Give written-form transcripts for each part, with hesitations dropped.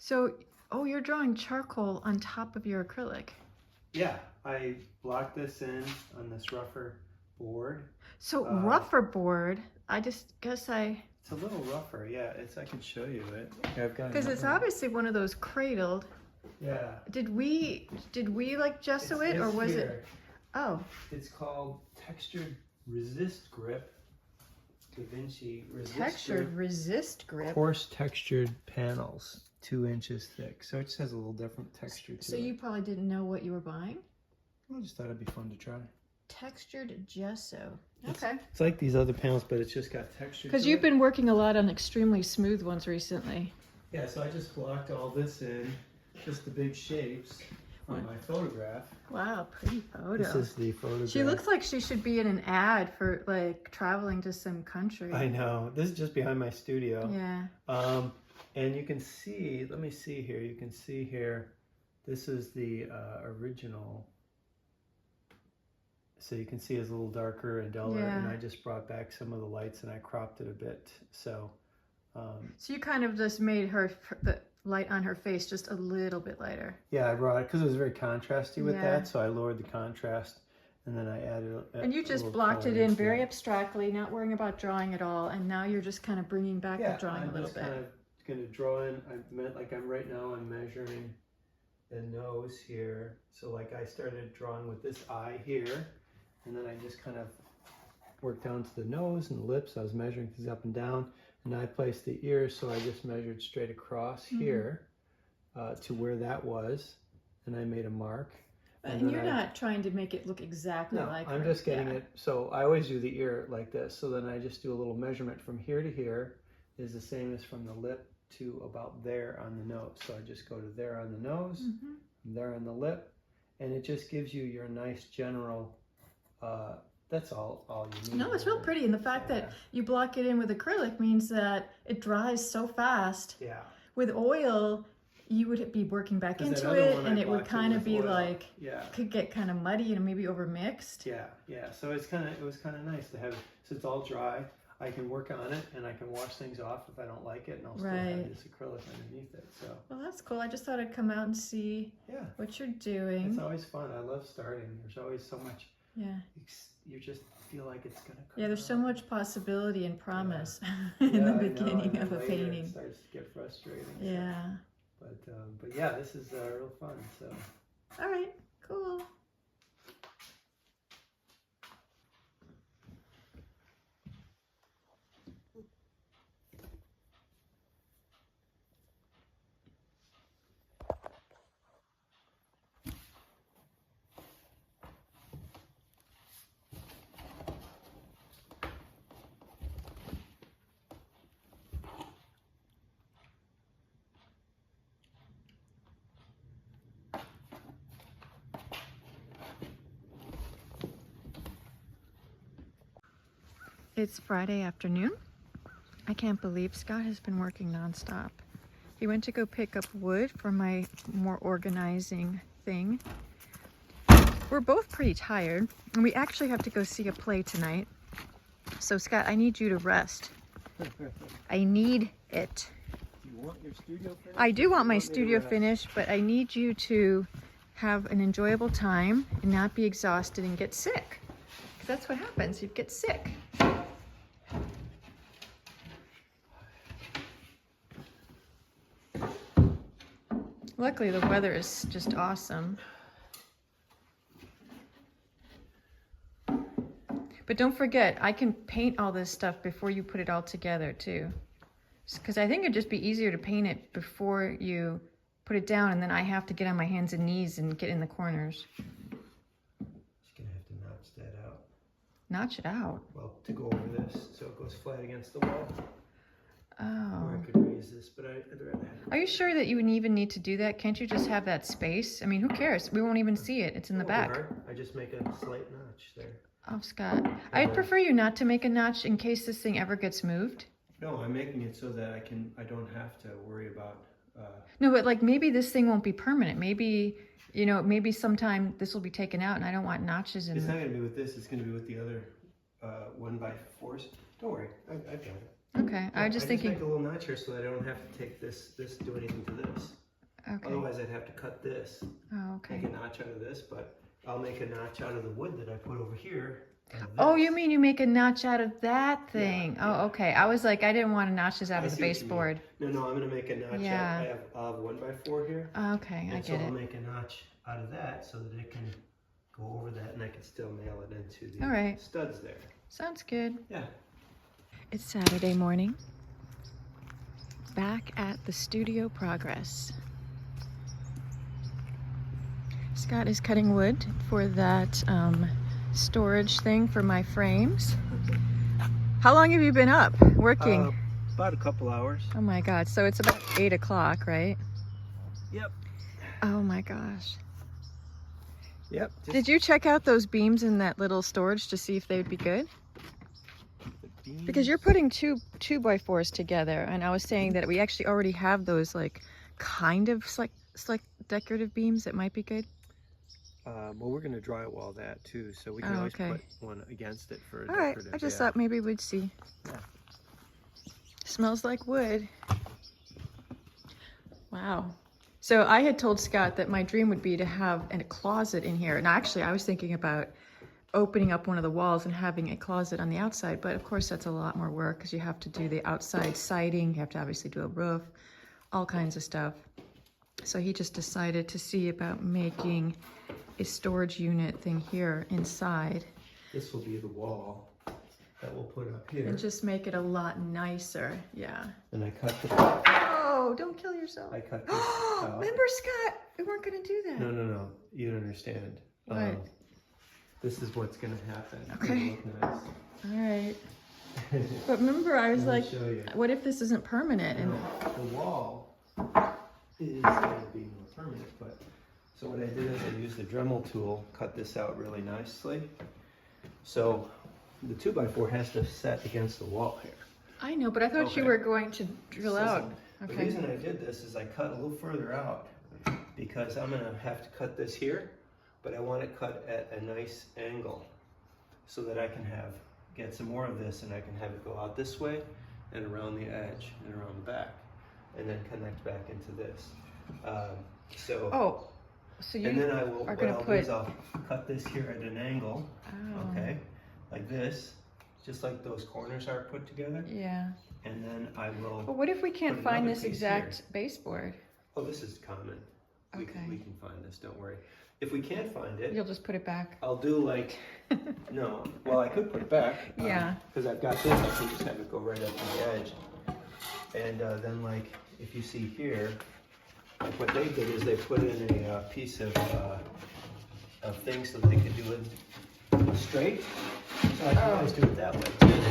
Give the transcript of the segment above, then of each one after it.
So, oh, you're drawing charcoal on top of your acrylic. Yeah, I blocked this in on this rougher board. So rougher board, I just guess It's a little rougher, yeah. I can show you it. Yeah, I've got because it's another- obviously one of those cradled. Yeah. Did we like gesso it, or was it? Oh. It's called Textured Resist Grip. Da Vinci Resist Textured Grip. resist grip. Coarse textured panels, 2 inches thick. So it just has a little different texture to it. So you probably didn't know what you were buying? I just thought it'd be fun to try. Textured gesso. Okay. It's like these other panels, but it's just got texture. Because you've been working a lot on extremely smooth ones recently. Yeah, so I just blocked all this in, just the big shapes on my photograph. Wow, pretty photo. This is the photograph. She looks like she should be in an ad for like traveling to some country. I know. This is just behind my studio. Yeah. And you can see, let me see here. You can see here, this is the original. So you can see it's a little darker and duller, and I just brought back some of the lights and I cropped it a bit. So you kind of just made the light on her face just a little bit lighter. Yeah, I brought it because it was very contrasty with that, so I lowered the contrast, and then I added and you just blocked it in very abstractly, not worrying about drawing at all, and now you're just kind of bringing back the drawing a little bit. Kind of going to draw in. Right now I'm measuring the nose here. So like I started drawing with this eye here, and then I just kind of worked down to the nose and the lips. I was measuring things up and down, and I placed the ears, so I just measured straight across here to where that was, and I made a mark. And you're not trying to make it look exactly like her. I'm just getting it. So I always do the ear like this. So then I just do a little measurement from here to here is the same as from the lip to about there on the nose. So I just go to there on the nose, there on the lip, and it just gives you your nice general, that's all you need. No, it's real pretty. And the fact that you block it in with acrylic means that it dries so fast. Yeah. With oil, you would be working back into it, and it would kind of be like, could get kind of muddy and maybe overmixed. Yeah. So it was kind of nice to have, so it's all dry. I can work on it, and I can wash things off if I don't like it, and I'll still have this acrylic underneath it. So. Well, that's cool. I just thought I'd come out and see what you're doing. It's always fun. I love starting. There's always so much. Yeah. You just feel like it's gonna come. Yeah, there's so much possibility and promise in the beginning of a painting. It starts to get frustrating. Yeah. So. But yeah, this is real fun. So. All right. Cool. It's Friday afternoon. I can't believe Scott has been working nonstop. He went to go pick up wood for my more organizing thing. We're both pretty tired, and we actually have to go see a play tonight. So Scott, I need you to rest. I need it. Do you want your studio finished? I do want my studio finished, but I need you to have an enjoyable time and not be exhausted and get sick. Because that's what happens, you get sick. Luckily, the weather is just awesome. But don't forget, I can paint all this stuff before you put it all together too. Because I think it'd just be easier to paint it before you put it down, and then I have to get on my hands and knees and get in the corners. Just gonna have to notch that out. Notch it out? Well, to go over this, so it goes flat against the wall. Oh. Or I could raise this, but I'd rather have it. Are you sure that you would even need to do that? Can't you just have that space? I mean, who cares? We won't even see it. It's in the back. I just make a slight notch there. Oh, Scott. I'd prefer you not to make a notch in case this thing ever gets moved. No, I'm making it so that I don't have to worry about... No, but like maybe this thing won't be permanent. Maybe, you know, maybe sometime this will be taken out and I don't want notches in it. It's not going to be with this. It's going to be with the other 1x4s. Don't worry. I've got it. Okay. Okay. Yeah, I was just thinking. make a little notch here so that I don't have to take this, do anything to this. Okay. Otherwise, I'd have to cut this, Oh, okay. make a notch out of this, but I'll make a notch out of the wood that I put over here. Oh, you mean you make a notch out of that thing? Yeah, Oh, yeah. okay. I was like, I didn't want to notch this out I of the see what you mean. baseboard. No, I'm gonna make a notch. Yeah. I'll have 1x4 here. Okay, I And get so I'll it. make a notch out of that so that it can go over that, and I can still nail it into the All right. studs there. Sounds good. Yeah. It's Saturday morning. Back at the studio progress. Scott is cutting wood for that storage thing for my frames. How long have you been up working? About a couple hours. Oh my God, so it's about 8 o'clock, right? Yep. Oh my gosh. Yep. Did you check out those beams in that little storage to see if they would be good? Because you're putting two 2x4s together, and I was saying that we actually already have those like kind of like decorative beams that might be good. Well, we're going to drywall that too, so we can always put one against it for a Alright, decorative. I just thought maybe we'd see. Yeah. Smells like wood. Wow. So I had told Scott that my dream would be to have a closet in here. And actually, I was thinking about opening up one of the walls and having a closet on the outside. But of course, that's a lot more work because you have to do the outside siding. You have to obviously do a roof, all kinds of stuff. So he just decided to see about making a storage unit thing here inside. This will be the wall that we'll put up here. And just make it a lot nicer, yeah. And I cut the... Oh, don't kill yourself. I cut this out. Remember, Scott, we weren't gonna do that. No. You don't understand. What? This is what's gonna happen. Okay. It'll look nice. All right. But remember, I was like, show you. what if this isn't permanent? And The wall is going to be more permanent, but so what I did is I used the Dremel tool, cut this out really nicely. So the 2x4 has to set against the wall here. I know, but I thought you were going to drill out. The reason I did this is I cut a little further out because I'm going to have to cut this here, but I want it cut at a nice angle so that I can get some more of this, and I can have it go out this way and around the edge and around the back, and then connect back into this. So you and then I will, are what going I'll to do is put... I'll cut this here at an angle, okay, like this, just like those corners are put together. Yeah. And then I will... But what if we can't put find another this piece exact here. baseboard? Oh, this is common. We Okay. we can find this, don't worry. If we can't find it, You'll just put it back. I'll do like, no, well, I could put it back. Yeah. Because I've got this, I can just have it go right up to the edge. And then like, if you see here, like what they did is they put in a piece of things so they could do it straight. So I can always do it that way too.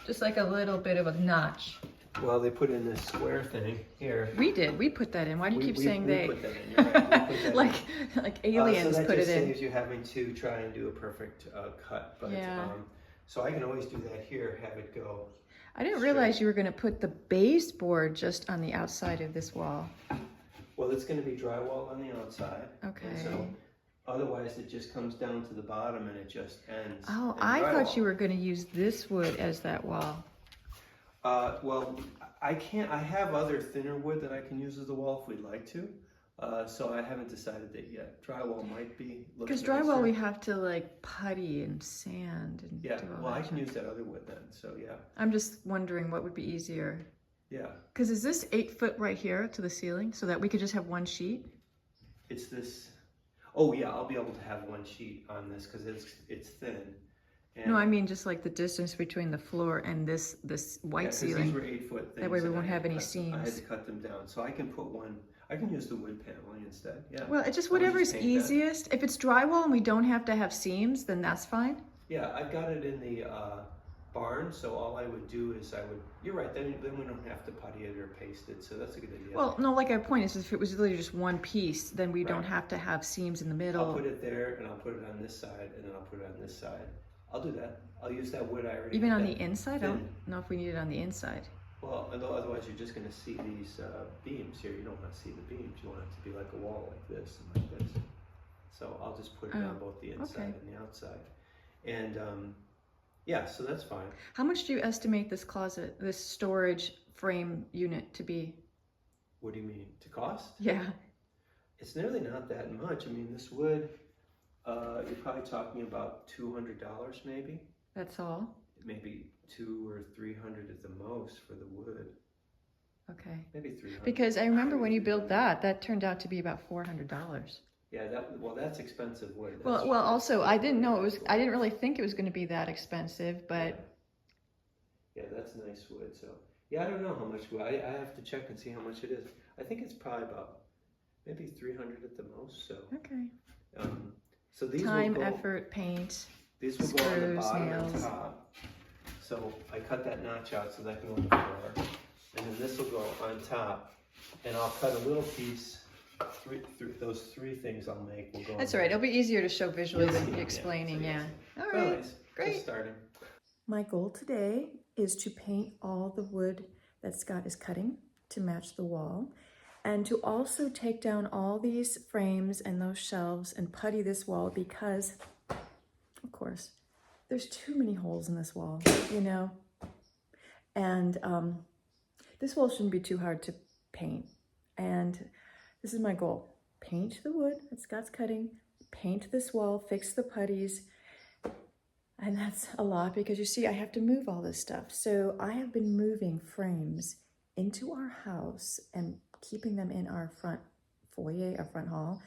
Just like a little bit of a notch. Well, they put in this square thing here. We did. We put that in. Why do you keep saying we they? put that in. You're right. We put that like in. like aliens so that put just it in. saves you having to try and do a perfect cut. But Yeah. so I can always do that here, have it go. I didn't realize you were going to put the baseboard just on the outside of this wall. Well, it's going to be drywall on the outside. Okay. And so otherwise, it just comes down to the bottom and it just ends. Oh, in I thought drywall. you were going to use this wood as that wall. Well, I can't. I have other thinner wood that I can use as the wall if we'd like to. So I haven't decided that yet. Drywall might be. Because drywall we have to like putty and sand and Yeah. do all Well, I that can junk. use that other wood then. So yeah. I'm just wondering what would be easier. Yeah. Because is this 8 foot right here to the ceiling so that we could just have one sheet? It's this. Oh yeah, I'll be able to have one sheet on this because it's thin. And No, I mean just like the distance between the floor and this white yeah, 'cause ceiling. These were 8-foot things. That way we and won't I had have any cut them- I had seams. to cut them down, so I can put one. I can use the wood paneling instead. Yeah. Well, it's just Or we whatever's paint that. easiest. If it's drywall and we don't have to have seams, then that's fine. Yeah, I've got it in the barn, so all I would do is you're right, then we don't have to putty it or paste it, so that's a good idea. Well, no, like I point is if it was literally just one piece, then we don't Right. have to have seams in the I'll middle. put it there, and I'll put it on this side, and then I'll put it on this side. I'll do that. I'll use that wood I already Even had on that the inside? I thin. don't know if we need it on the inside. Well, otherwise you're just going to see these beams here. You don't want to see the beams. You want it to be like a wall like this and like this. So I'll just put it on both the inside okay. and the outside. And Yeah, so that's fine. How much do you estimate this closet, this storage frame unit to be? What do you mean? To cost? Yeah. It's nearly not that much. I mean, this wood, you're probably talking about $200 maybe. That's all? Maybe 200 or 300 at the most for the wood. Okay. Maybe 300. Because I remember Maybe when you built 300. that turned out to be about $400. Yeah, well, that's expensive wood. Well, also, I didn't know it was, I didn't really think it was going to be that expensive, but. Yeah, that's nice wood. So, yeah, I don't know how much wood. I have to check and see how much it is. I think it's probably about maybe 300 at the most. So, Okay. So these Time, will go, effort, paint. these will go on the screws, bottom nails. and top. So I cut that notch out so that can go on the floor. And then this will go on top. And I'll cut a little piece. Those three things I'll make will go. That's all right. It'll be easier to show visually You'll than see, explaining. yeah. All So right. anyways, Great. just starting. My goal today is to paint all the wood that Scott is cutting to match the wall, and to also take down all these frames and those shelves and putty this wall because, of course, there's too many holes in this wall, you know? And this wall shouldn't be too hard to paint. And this is my goal. Paint the wood that Scott's cutting, paint this wall, fix the putties. And that's a lot because you see, I have to move all this stuff. So I have been moving frames into our house and keeping them in our front foyer, our front hall,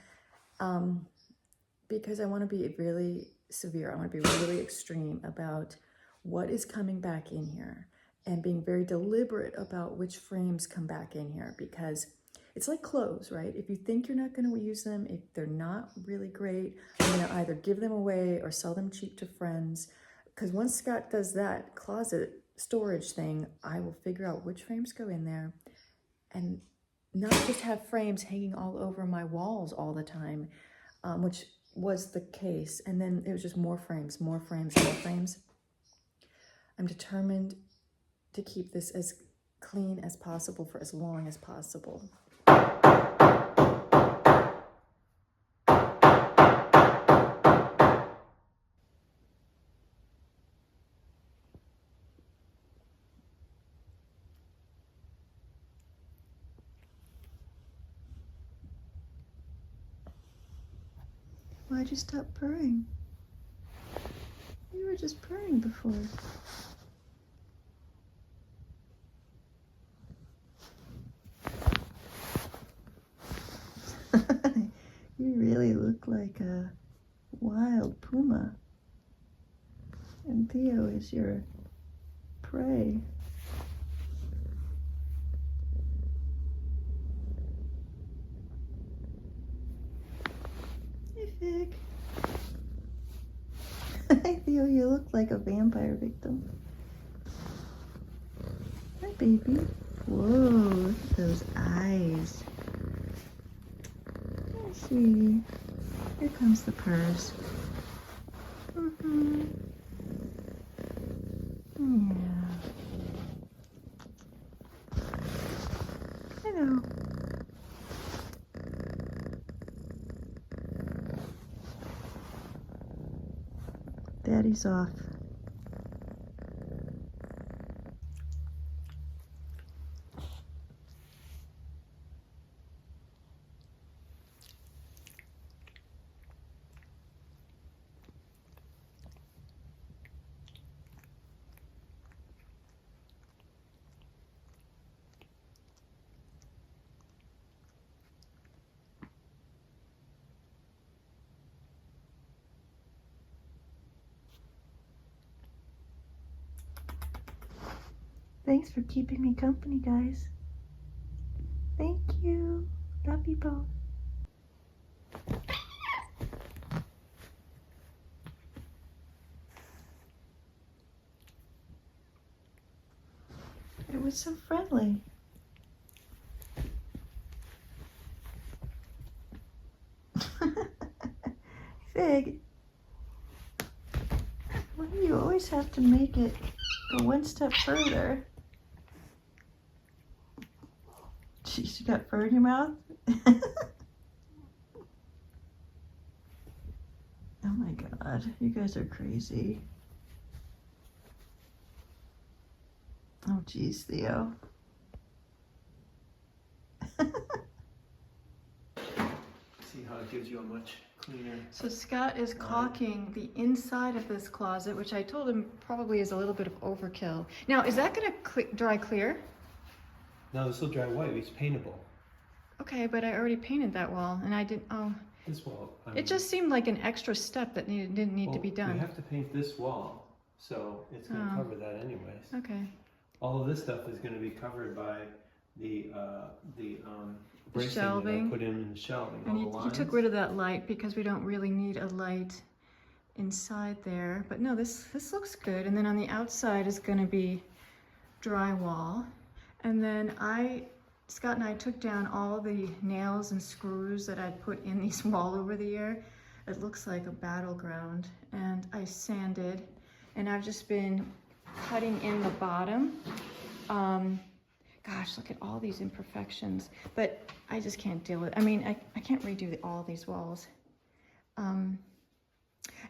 because I want to be really severe. I want to be really extreme about what is coming back in here and being very deliberate about which frames come back in here, because it's like clothes, right? If you think you're not going to use them, if they're not really great, I'm going to either give them away or sell them cheap to friends. Because once Scott does that closet storage thing, I will figure out which frames go in there and not just have frames hanging all over my walls all the time, which was the case. And then it was just more frames, more frames, more frames. I'm determined to keep this as clean as possible for as long as possible. Why'd you stop purring? You were just purring before. You really look like a wild puma. And Theo is your prey. Hey, Fig. Hi, Theo, you look like a vampire victim. Hi, baby. Whoa, look at those eyes. I see. Here comes the purse. Mm-hmm. Yeah. I know. Daddy's off. Thanks for keeping me company, guys. Thank you. Love you both. It was so friendly. Fig, why do you always have to make it go one step further? Jeez, you got fur in your mouth? Oh my god, you guys are crazy. Oh, geez, Theo. See how it gives you a much cleaner. So Scott is caulking the inside of this closet, which I told him probably is a little bit of overkill. Now, is that going to dry clear? No, this will dry white. It's paintable. Okay, but I already painted that wall, and I didn't. Oh, This wall. it just seemed like an extra step that didn't need to be done. We have to paint this wall, so it's going to cover that anyways. Okay. All of this stuff is going to be covered by the bracing shelving. that I put in the shelving. And you took rid of that light because we don't really need a light inside there. But no, this looks good. And then on the outside is going to be drywall. And then Scott and I took down all the nails and screws that I'd put in these wall over the year. It looks like a battleground. And I sanded, and I've just been cutting in the bottom. Gosh, look at all these imperfections. But I just can't deal with it. I mean, I can't redo all these walls. And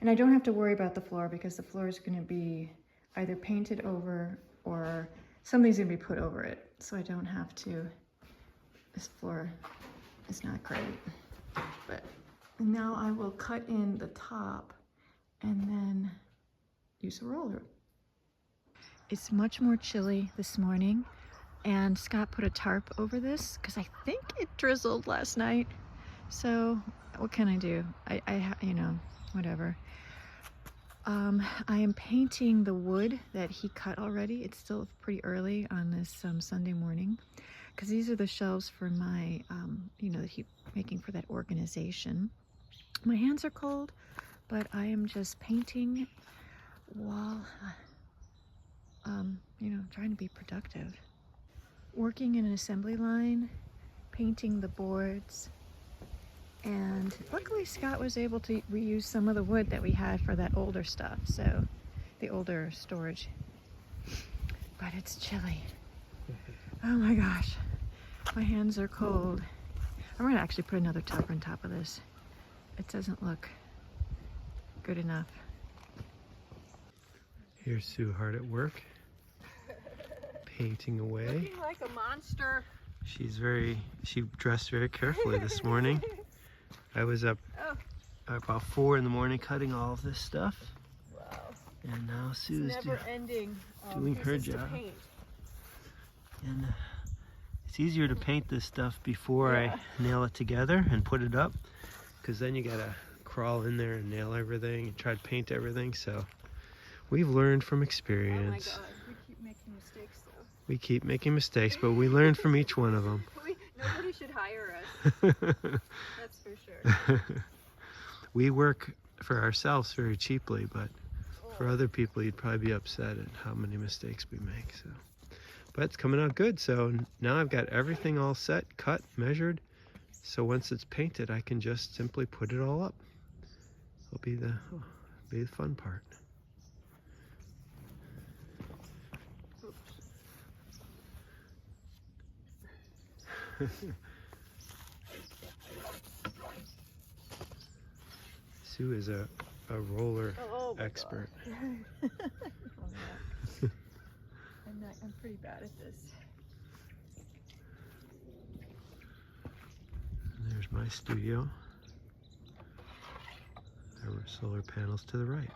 I don't have to worry about the floor because the floor is going to be either painted over or something's going to be put over it. So I don't have to. This floor is not great. But now I will cut in the top and then use a roller. It's much more chilly this morning. And Scott put a tarp over this because I think it drizzled last night. So what can I do? You know, whatever. I am painting the wood that he cut already. It's still pretty early on this Sunday morning because these are the shelves for my, you know, that he's making for that organization. My hands are cold, but I am just painting while, you know, trying to be productive. Working in an assembly line, painting the boards, and luckily Scott was able to reuse some of the wood that we had for that older stuff, so the older storage. But it's chilly. Oh my gosh, my hands are cold. I'm gonna actually put another topper on top of this. It doesn't look good enough. Here's Sue hard at work. Painting away. Looking like a monster. She dressed very carefully this morning. I was up about 4 in the morning cutting all of this stuff. Wow. And now Sue's doing her job. And it's easier to paint this stuff before I nail it together and put it up, because then you gotta crawl in there and nail everything and try to paint everything. So we've learned from experience. Oh my God, we keep making mistakes though. We keep making mistakes, but we learn from each one of them. Nobody should hire us. That's for sure. We work for ourselves very cheaply, but for other people, you'd probably be upset at how many mistakes we make. So, but it's coming out good. So now I've got everything all set, cut, measured. So once it's painted, I can just simply put it all up. It'll be the fun part. Sue is a roller expert. I'm pretty bad at this. And there's my studio. There were solar panels to the right.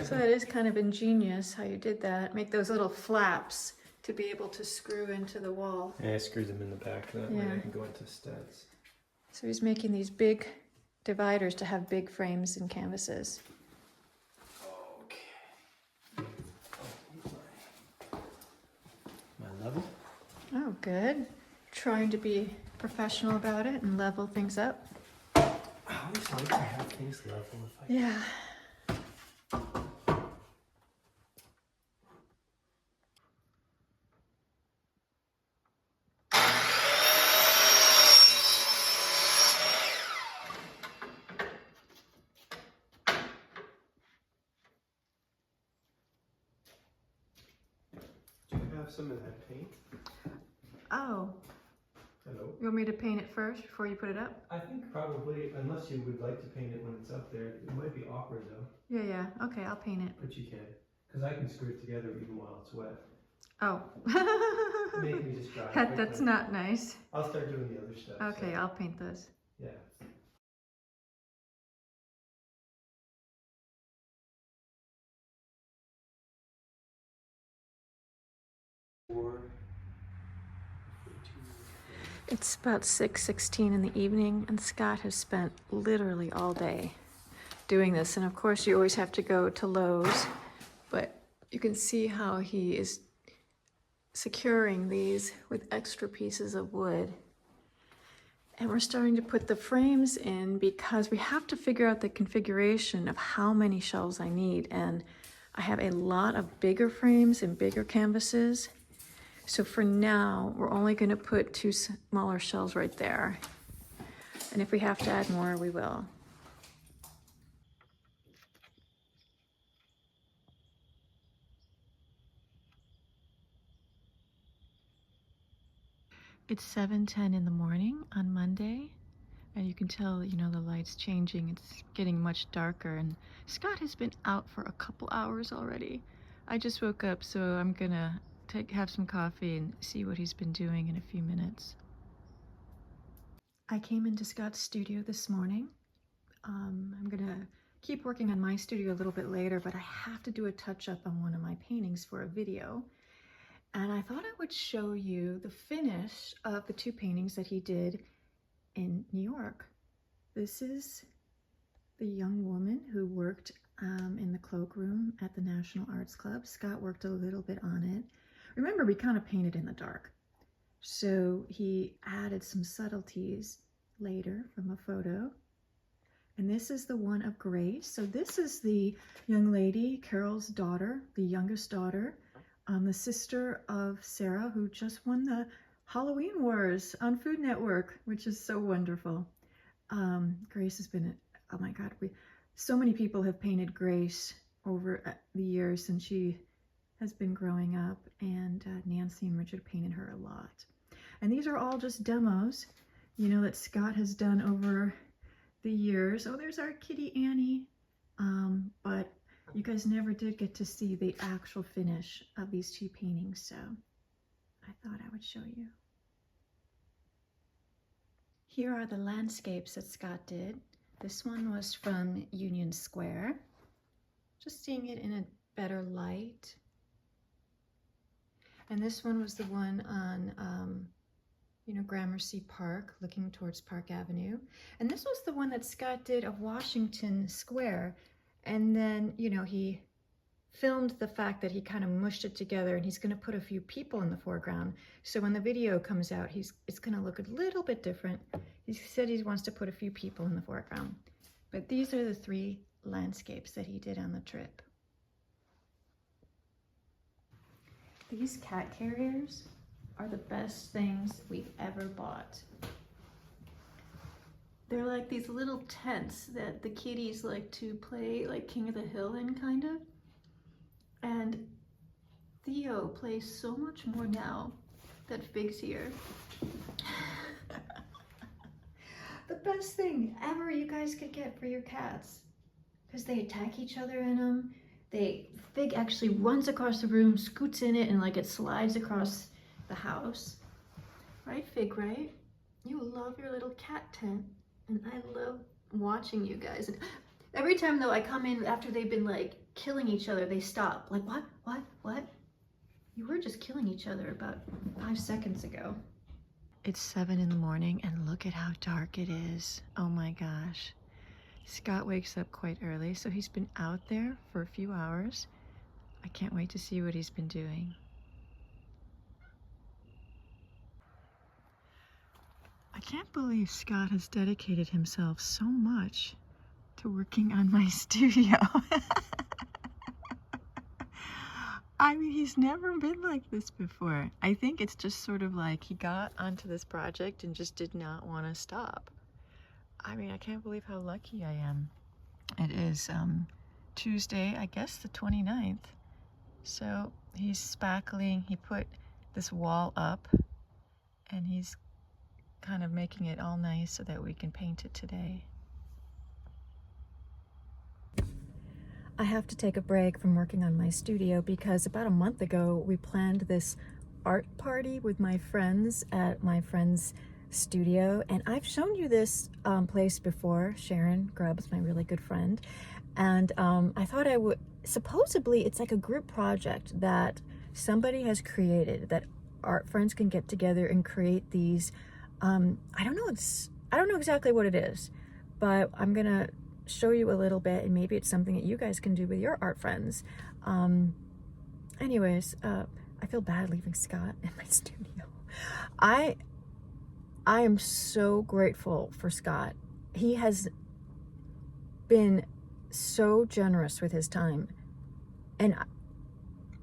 So that is kind of ingenious how you did that. Make those little flaps to be able to screw into the wall. Yeah, I screwed them in the back, that way I can go into studs. So he's making these big dividers to have big frames and canvases. Okay. My level? Oh, good. Trying to be professional about it and level things up. I always like to have things level if I can. Yeah. Do you have some of that paint? Oh. Hello? You want me to paint it first before you put it up? I think probably, unless you would like to paint it when it's up there, it might be awkward though. Yeah. Okay, I'll paint it. But you can, because I can screw it together even while it's wet. Oh. Make me just dry That's not nice. I'll start doing the other stuff. Okay, so. I'll paint this. Yeah. It's about 6:16 in the evening, and Scott has spent literally all day doing this. And of course, you always have to go to Lowe's, but you can see how he is securing these with extra pieces of wood. And we're starting to put the frames in because we have to figure out the configuration of how many shelves I need. And I have a lot of bigger frames and bigger canvases. So for now, we're only going to put 2 smaller shelves right there. And if we have to add more, we will. It's 7:10 in the morning on Monday. And you can tell, you know, the light's changing. It's getting much darker. And Scott has been out for a couple hours already. I just woke up, so I'm going to have some coffee and see what he's been doing in a few minutes. I came into Scott's studio this morning. I'm gonna keep working on my studio a little bit later, but I have to do a touch-up on one of my paintings for a video. And I thought I would show you the finish of the 2 paintings that he did in New York. This is the young woman who worked in the cloakroom at the National Arts Club. Scott worked a little bit on it. Remember, we kind of painted in the dark. So he added some subtleties later from a photo. And this is the one of Grace. So this is the young lady, Carol's daughter, the youngest daughter, the sister of Sarah, who just won the Halloween Wars on Food Network, which is so wonderful. Grace has been, oh my God, so many people have painted Grace over the years since she has been growing up, and Nancy and Richard painted her a lot. And these are all just demos, you know, that Scott has done over the years. Oh, there's our kitty Annie. But you guys never did get to see the actual finish of these 2 paintings, so I thought I would show you. Here are the landscapes that Scott did. This one was from Union Square. Just seeing it in a better light. And this one was the one on, you know, Gramercy Park, looking towards Park Avenue. And this was the one that Scott did of Washington Square. And then, you know, he filmed the fact that he kind of mushed it together, and he's going to put a few people in the foreground. So when the video comes out, it's going to look a little bit different. He said he wants to put a few people in the foreground. But these are the 3 landscapes that he did on the trip. These cat carriers are the best things we've ever bought. They're like these little tents that the kitties like to play like King of the Hill in, kind of. And Theo plays so much more now that Fig's here. The best thing ever you guys could get for your cats, because they attack each other in them. Fig actually runs across the room, scoots in it, and like it slides across the house. Right, Fig, right? You love your little cat tent, and I love watching you guys. And every time though I come in after they've been like killing each other, they stop. Like, what? You were just killing each other about 5 seconds ago. It's 7 in the morning, and look at how dark it is. Oh my gosh. Scott wakes up quite early, so he's been out there for a few hours. I can't wait to see what he's been doing. I can't believe Scott has dedicated himself so much to working on my studio. I mean, he's never been like this before. I think it's just sort of like he got onto this project and just did not want to stop. I mean, I can't believe how lucky I am. It is Tuesday, I guess the 29th. So he's spackling. He put this wall up, and he's kind of making it all nice so that we can paint it today. I have to take a break from working on my studio because about a month ago we planned this art party with my friends at my friend's studio, and I've shown you this place before. Sharon Grubbs, my really good friend, and I thought I would, supposedly it's like a group project that somebody has created that art friends can get together and create these I don't know exactly what it is, but I'm gonna show you a little bit, and maybe it's something that you guys can do with your art friends. Anyways, I feel bad leaving Scott in my studio. I am so grateful for Scott. He has been so generous with his time. And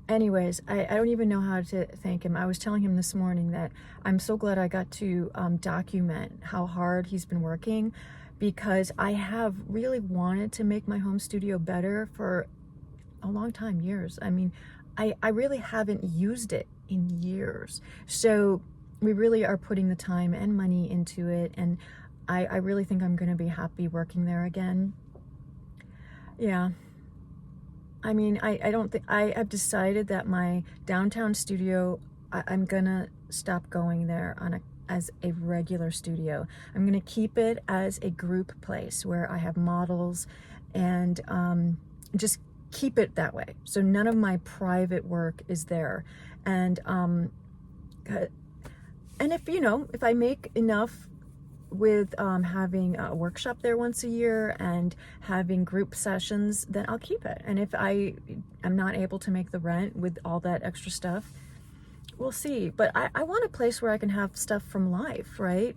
anyways, I don't even know how to thank him. I was telling him this morning that I'm so glad I got to document how hard he's been working, because I have really wanted to make my home studio better for a long time, years. I mean, I really haven't used it in years. So we really are putting the time and money into it, and I really think I'm going to be happy working there again. Yeah. I mean, I don't think, I have decided that my downtown studio, I'm gonna stop going there as a regular studio. I'm gonna keep it as a group place where I have models and just keep it that way. So none of my private work is there. And if, you know, if I make enough with having a workshop there once a year and having group sessions, then I'll keep it. And if I am not able to make the rent with all that extra stuff, we'll see. But I want a place where I can have stuff from life, right?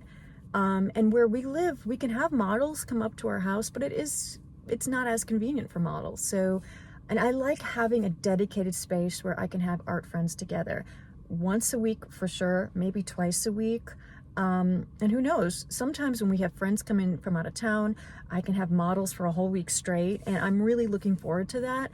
And where we live, we can have models come up to our house, but it's not as convenient for models. So, and I like having a dedicated space where I can have art friends together once a week for sure, maybe twice a week. And who knows, sometimes when we have friends come in from out of town, I can have models for a whole week straight, and I'm really looking forward to that,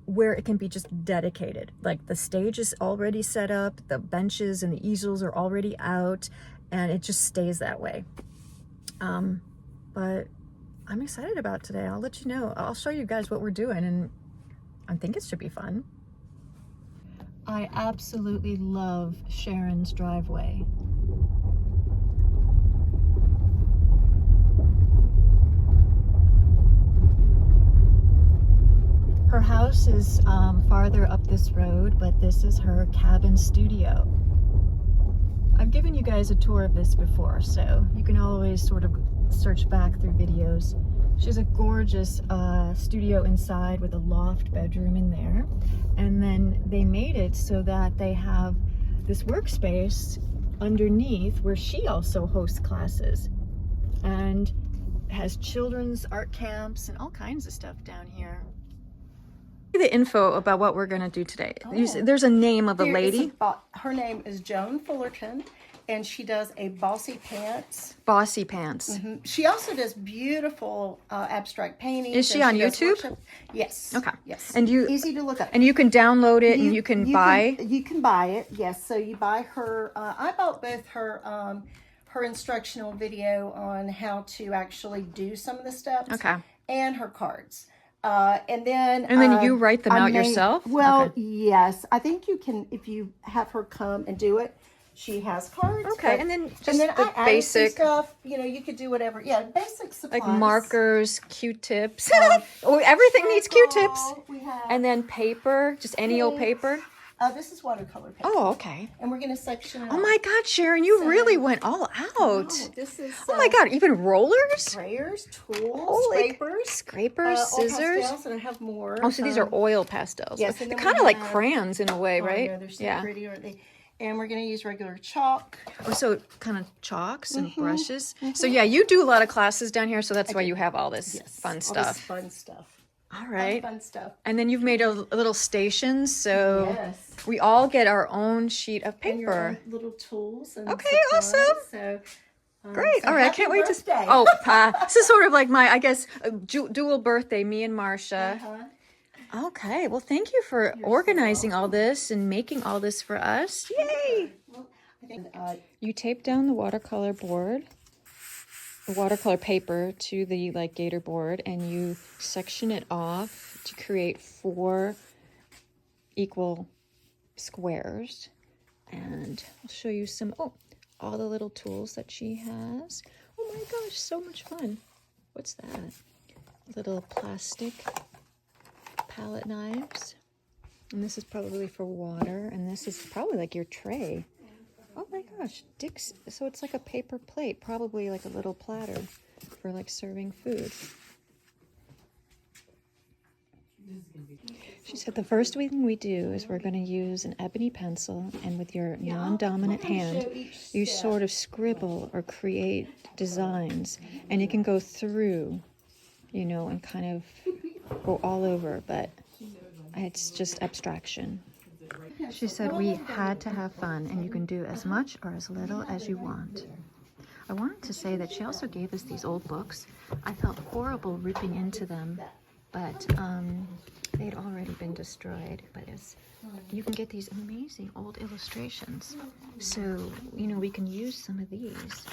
where it can be just dedicated. Like the stage is already set up, the benches and the easels are already out, and it just stays that way. But I'm excited about today. I'll let you know. I'll show you guys what we're doing, and I think it should be fun. I absolutely love Sharon's driveway. Her house is farther up this road, but this is her cabin studio. I've given you guys a tour of this before, so you can always sort of search back through videos. She has a gorgeous studio inside with a loft bedroom in there. And then they made it so that they have this workspace underneath where she also hosts classes and has children's art camps and all kinds of stuff down here. The info about what we're going to do today. Oh. There's a name of a lady. Her name is Joan Fullerton, and she does a bossy pants. Bossy pants. Mm-hmm. She also does beautiful abstract paintings. Is she on YouTube? Yes. Okay. Yes. And you easy to look up. And you can download it, and you can buy. You can buy it. Yes. So you buy her. I bought both her her instructional video on how to actually do some of the steps. Okay. And her cards. And then you write them out yourself? Well, okay. Yes, I think you can if you have her come and do it. She has cards. Okay, and then just the basic stuff. You know, you could do whatever. Yeah, basic supplies like markers, Q-tips. Everything needs Q-tips. And then paper, just any old paper. This is watercolor paper. Oh, okay. And we're going to section it. Oh my God, Sharon, you really went all out. This is. Oh my God, even rollers? Sprayers, tools, scrapers, scissors. Pastels, and I have more. Oh, so these are oil pastels. Yes, they're kind of like crayons in a way, right? Yeah, they're so pretty, aren't they? And we're going to use regular chalk. Oh, so kind of chalks and brushes. So yeah, you do a lot of classes down here, so that's why you have all this fun stuff. All this fun stuff. All right. Fun stuff. And then you've made a little station, so we all get our own sheet of paper. And your own little tools. And okay, supplies. awesome. So, great. So all right, I can't wait birthday. to. Oh, this is sort of like my, I guess, dual birthday. Me and Marcia. Okay. Well, thank you for organizing all this and making all this for us. Yay! Well, I think, You tape down the watercolor board, the watercolor paper to the like gator board, and you section it off to create 4 equal squares. And I'll show you some, all the little tools that she has. Oh my gosh, so much fun. What's that? Little plastic palette knives. And this is probably for water, and this is probably like your tray. Oh my gosh, Dick's, so it's like a paper plate, probably like a little platter for like serving food. She said the first thing we do is we're going to use an ebony pencil, and with your non-dominant hand, you sort of scribble or create designs, and you can go through, you know, and kind of go all over, but it's just abstraction. She said we had to have fun, and you can do as much or as little as you want. I wanted to say that she also gave us these old books. I felt horrible ripping into them, but they'd already been destroyed. But you can get these amazing old illustrations. So, you know, we can use some of these.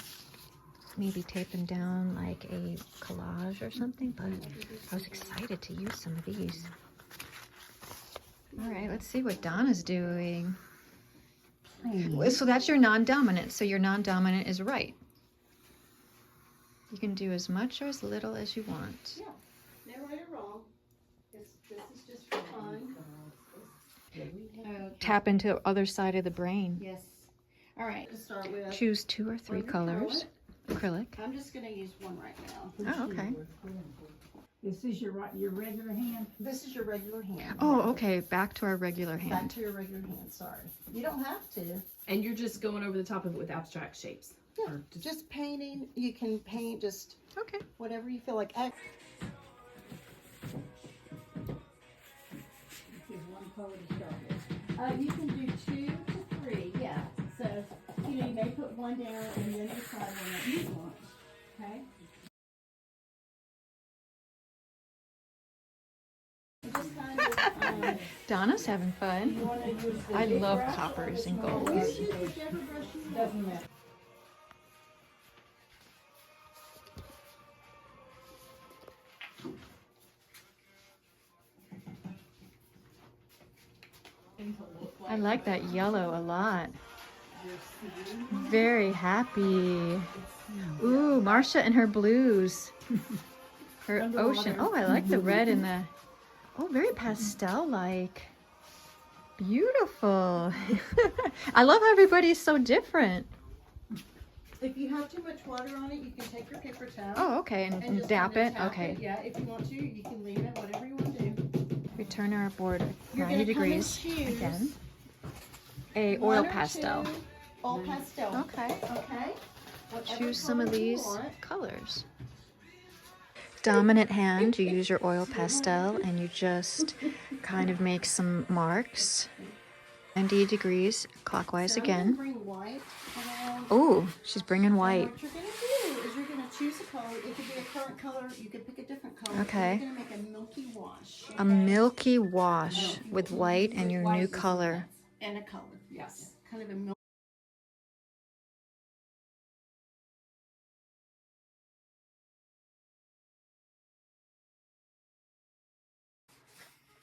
Maybe tape them down like a collage or something, but I was excited to use some of these. All right, let's see what Donna's doing. So that's your non-dominant. So your non-dominant is right. You can do as much or as little as you want. yeah, no right or wrong. This is just for fun. Okay. Tap into other side of the brain. Yes. All right, to start with. Choose 2 or 3 colors. Acrylic. I'm just going to use one right now. Oh, okay. This is your regular hand? This is your regular hand. Oh, okay. Back to our regular Back hand. to your regular hand, sorry. You don't have to. And you're just going over the top of it with abstract shapes? Yeah, Or just painting. You can paint just Okay. whatever you feel like. This is one color to start with. You can do 2 to 3, yeah. So, you know, you may put one down and then decide one that you want. Okay? Just kind of, Donna's having fun. you want to use the I big love brush or coppers the and small golds. brush? Use whichever brush you want. Doesn't matter. I like that yellow a lot. Very happy. Ooh, Marcia and her blues. Her ocean. Oh, I like the red and the... Oh, very pastel-like. Beautiful. I love how everybody's so different. If you have too much water on it, you can take your paper towel. Oh, okay, and just dap kinda it. tap Okay. Yeah, if you want to, you can leave it, whatever you want to do. We turn our board You're 90 gonna come and degrees choose again. A one oil or pastel. 2 All pastel. Okay. Okay. Whatever Choose some of color you these want. colors. Dominant hand, you use your oil pastel and you just kind of make some marks. 90 degrees clockwise So I'm gonna again. bring white around. Oh, she's bringing And white. what you're gonna do is you're gonna choose a color. It could be a current color. You could pick a different color. and Okay. You're gonna make a milky wash. A milky wash with white and your new color. And a color. Yes. Kind of a milky.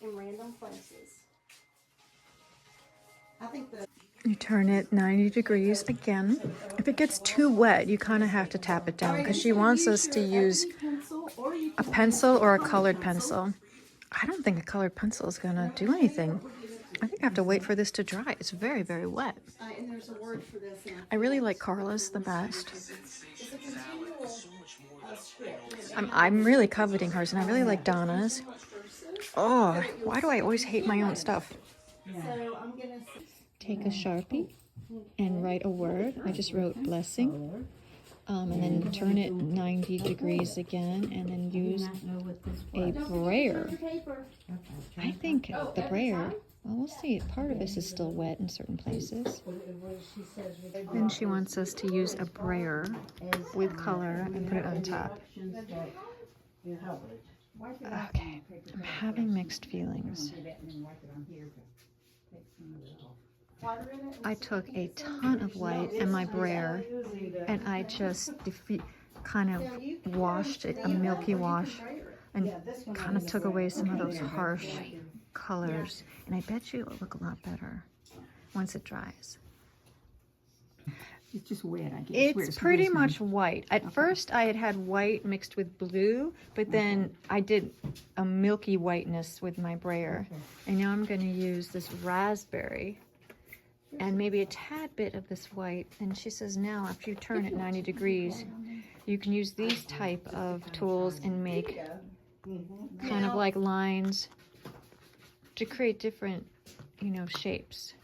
In random places. I think the You turn it 90 degrees again. If it gets too wet, you kind of have to tap it down because she wants us to use a pencil or a colored pencil. I don't think a colored pencil is gonna do anything. I think I have to wait for this to dry. It's very, very wet. and there's a word for this. I really like Carla's the best. It's a continual script. I'm really coveting hers, and I really like Donna's. Oh, why do I always hate my own stuff? So I'm gonna Take a Sharpie and write a word. I just wrote blessing. And then turn it 90 degrees again, and then use a brayer. paper. I think the brayer, well, we'll see. Part of this is still wet in certain places. Then she wants us to use a brayer with color and put it on top. Okay, I'm having mixed feelings. I took a ton of white and my brayer, and I just kind of washed it, a milky wash, and kind of took away some of those harsh colors. And I bet you it will look a lot better once it dries. It's just wet, I guess. where It's pretty glistening. much white. At first I had white mixed with blue, but then I did a milky whiteness with my brayer. And now I'm going to use this raspberry and maybe a tad bit of this white. And she says now after you turn it 90 degrees, you can use these type of tools and make kind of like lines to create different, you know, shapes.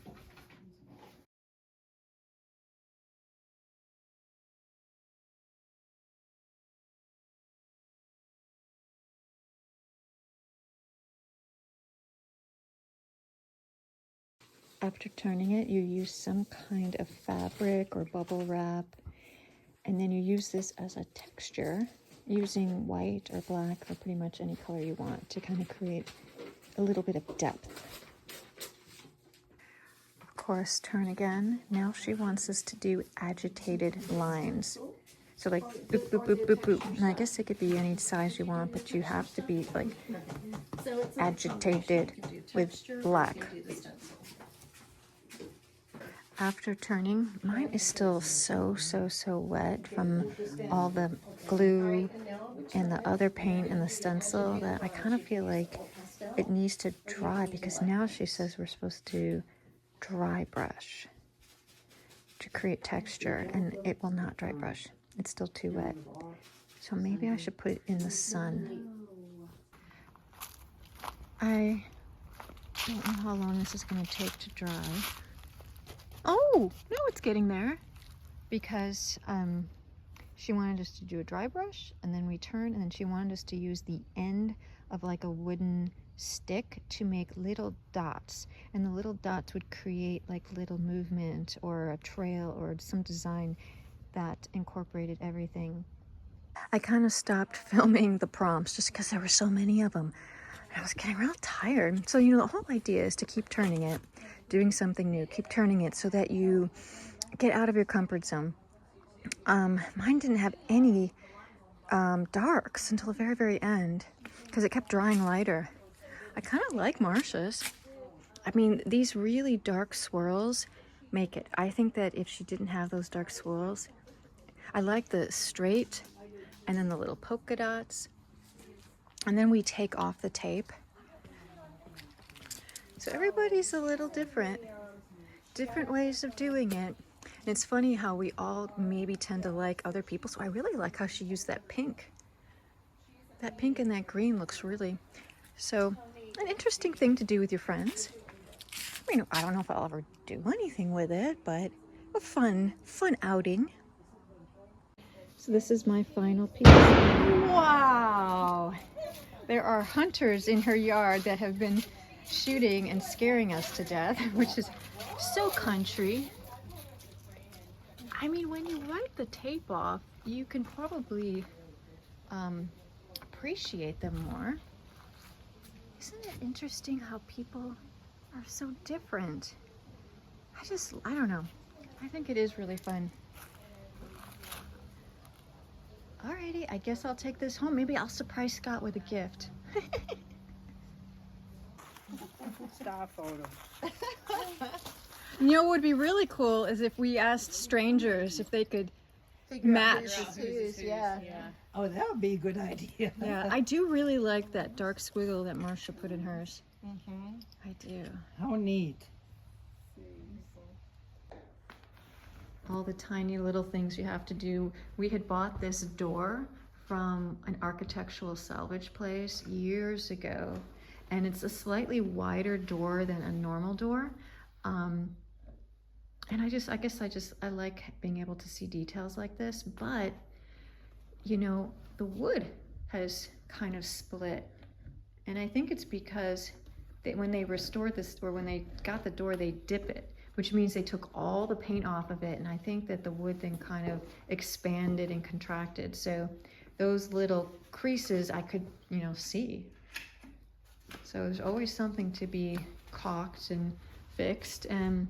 After turning it, you use some kind of fabric or bubble wrap, and then you use this as a texture using white or black or pretty much any color you want to kind of create a little bit of depth. Of course, turn again. Now she wants us to do agitated lines. So like boop, boop, boop, boop, boop. And I guess it could be any size you want, but you have to be like agitated with black. After turning, mine is still so wet from all the glue and the other paint and the stencil that I kind of feel like it needs to dry, because now she says we're supposed to dry brush to create texture, and it will not dry brush. It's still too wet. So maybe I should put it in the sun. I don't know how long this is going to take to dry. Oh, no, it's getting there, because she wanted us to do a dry brush and then return, and then she wanted us to use the end of like a wooden stick to make little dots, and the little dots would create like little movement or a trail or some design that incorporated everything. I kind of stopped filming the prompts just because there were so many of them. I was getting real tired. So, you know, the whole idea is to keep turning it, doing something new, keep turning it so that you get out of your comfort zone. Mine didn't have any darks until the very end because it kept drying lighter. I kind of like Marsha's. I mean, these really dark swirls make it. I think that if she didn't have those dark swirls, I like the straight and then the little polka dots. And then we take off the tape. So everybody's a little different. Different ways of doing it. And it's funny how we all maybe tend to like other people. So I really like how she used that pink. That pink and that green looks really... So, an interesting thing to do with your friends. I mean, I don't know if I'll ever do anything with it, but a fun outing. So this is my final piece. Wow! There are hunters in her yard that have been shooting and scaring us to death, which is so country. I mean, when you wipe the tape off, you can probably appreciate them more. Isn't it interesting how people are so different? I don't know. I think it is really fun. Alrighty, I guess I'll take this home. Maybe I'll surprise Scott with a gift. Star photo. You know what would be really cool is if we asked strangers if they could match. Yeah. Oh, that would be a good idea. Yeah, I do really like that dark squiggle that Marcia put in hers. I do. How neat. All the tiny little things you have to do. We had bought this door from an architectural salvage place years ago, and it's a slightly wider door than a normal door. And I like being able to see details like this, but you know, the wood has kind of split. And I think it's because when they restored this, or when they got the door, they dip it, which means they took all the paint off of it. And I think that the wood then kind of expanded and contracted. So those little creases I could, you know, see. So there's always something to be caulked and fixed. And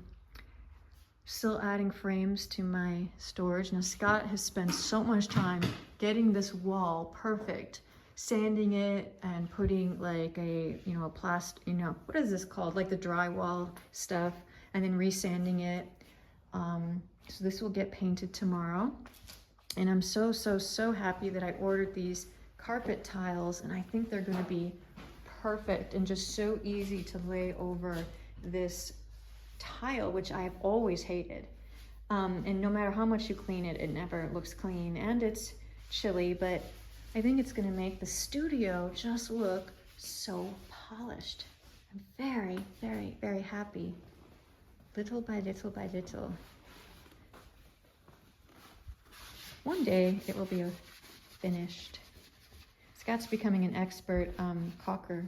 Still adding frames to my storage. Now Scott has spent so much time getting this wall perfect, sanding it and putting like a, you know, a plastic, you know, what is this called? Like the drywall stuff, and then resanding it. So this will get painted tomorrow. And I'm so happy that I ordered these carpet tiles, and I think they're gonna be perfect and just so easy to lay over this tile, which I've always hated. And no matter how much you clean it, it never looks clean, and it's chilly, but I think it's gonna make the studio just look so polished. I'm very happy. Little by little by little. One day it will be finished. Scott's becoming an expert caulker.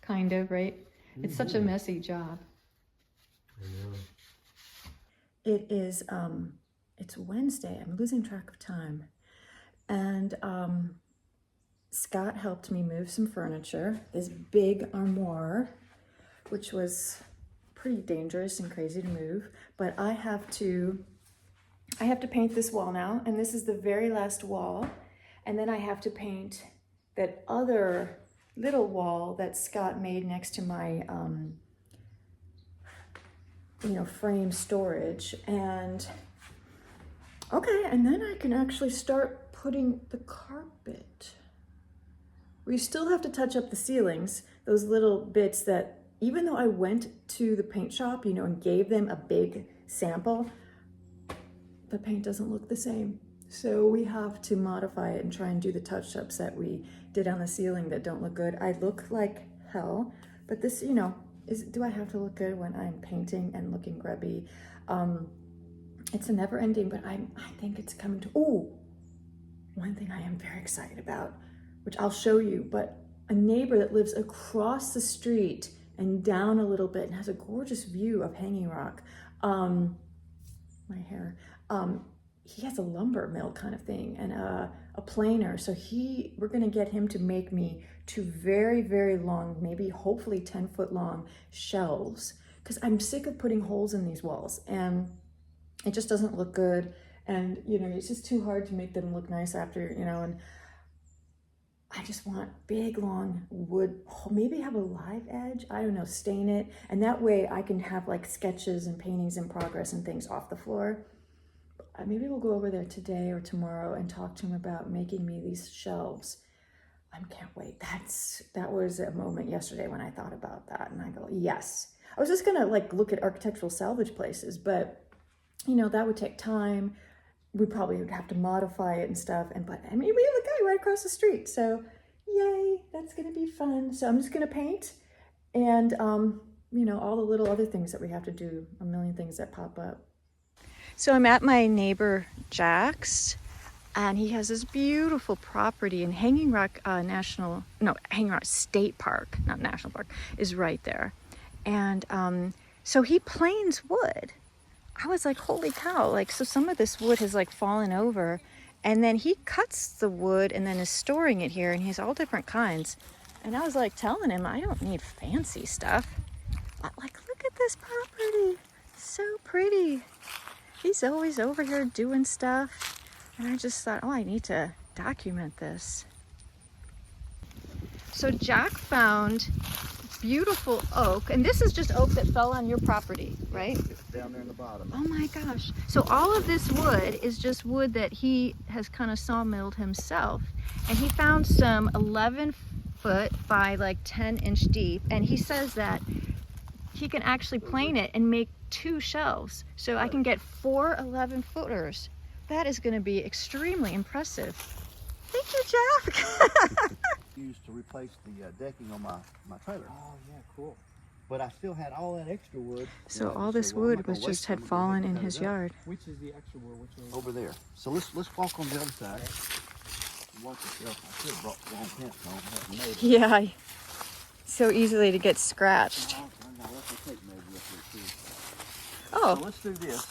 Kind of, right? It's such a messy job. I know. It is, it's Wednesday. I'm losing track of time. And Scott helped me move some furniture. This big armoire, which was pretty dangerous and crazy to move. But I have to paint this wall now. And this is the very last wall. And then I have to paint that other little wall that Scott made next to my, you know, frame storage. And okay, and then I can actually start putting the carpet. We still have to touch up the ceilings, those little bits that, even though I went to the paint shop, you know, and gave them a big sample, the paint doesn't look the same. So we have to modify it and try and do the touch-ups that we did on the ceiling that don't look good. I look like hell, but this, you know, do I have to look good when I'm painting and looking grubby? It's a never ending, but I think it's coming to, oh, one thing I am very excited about, which I'll show you, but a neighbor that lives across the street and down a little bit and has a gorgeous view of Hanging Rock. My hair. He has a lumber mill kind of thing and a planer. So we're gonna get him to make me 2 very long, maybe hopefully 10-foot long shelves, because I'm sick of putting holes in these walls and it just doesn't look good. And, you know, it's just too hard to make them look nice after, you know, and I just want big, long wood, maybe have a live edge, I don't know, stain it. And that way I can have like sketches and paintings in progress and things off the floor. Maybe we'll go over there today or tomorrow and talk to him about making me these shelves. I can't wait. That was a moment yesterday when I thought about that and I go, yes. I was just gonna like look at architectural salvage places, but you know, that would take time. We probably would have to modify it and stuff. But I mean, we have a guy right across the street. So yay, that's gonna be fun. So I'm just gonna paint and you know, all the little other things that we have to do, a million things that pop up. So I'm at my neighbor Jack's, and he has this beautiful property in Hanging Rock Hanging Rock State Park, not National Park, is right there. And so he planes wood. I was like, holy cow, like, so some of this wood has like fallen over, and then he cuts the wood and then is storing it here, and he has all different kinds. And I was like telling him, I don't need fancy stuff. But like, look at this property, so pretty. He's always over here doing stuff. And I just thought, oh, I need to document this. So Jack found beautiful oak, and this is just oak that fell on your property, right? It's down there in the bottom. Oh my gosh. So all of this wood is just wood that he has kind of sawmilled himself. And he found some 11 foot by like 10-inch deep. And he says that he can actually plane it and make 2 shelves. So I can get 4 11-footers. That is going to be extremely impressive. Thank you, Jack. Used to replace the decking on my trailer. Oh, yeah, cool. But I still had all that extra wood. So You know, all this well, I'm not wood gonna was waste just it. I'm had gonna go ahead fallen and in cut his it up. yard. Which is the extra wood? Which one? Over there. So let's walk on the other side. Watch yourself. I should have brought the wrong pants on. Hadn't made it. Yeah, so easily to get scratched. Oh, no, let's take maybe up there too. Oh, So let's do this.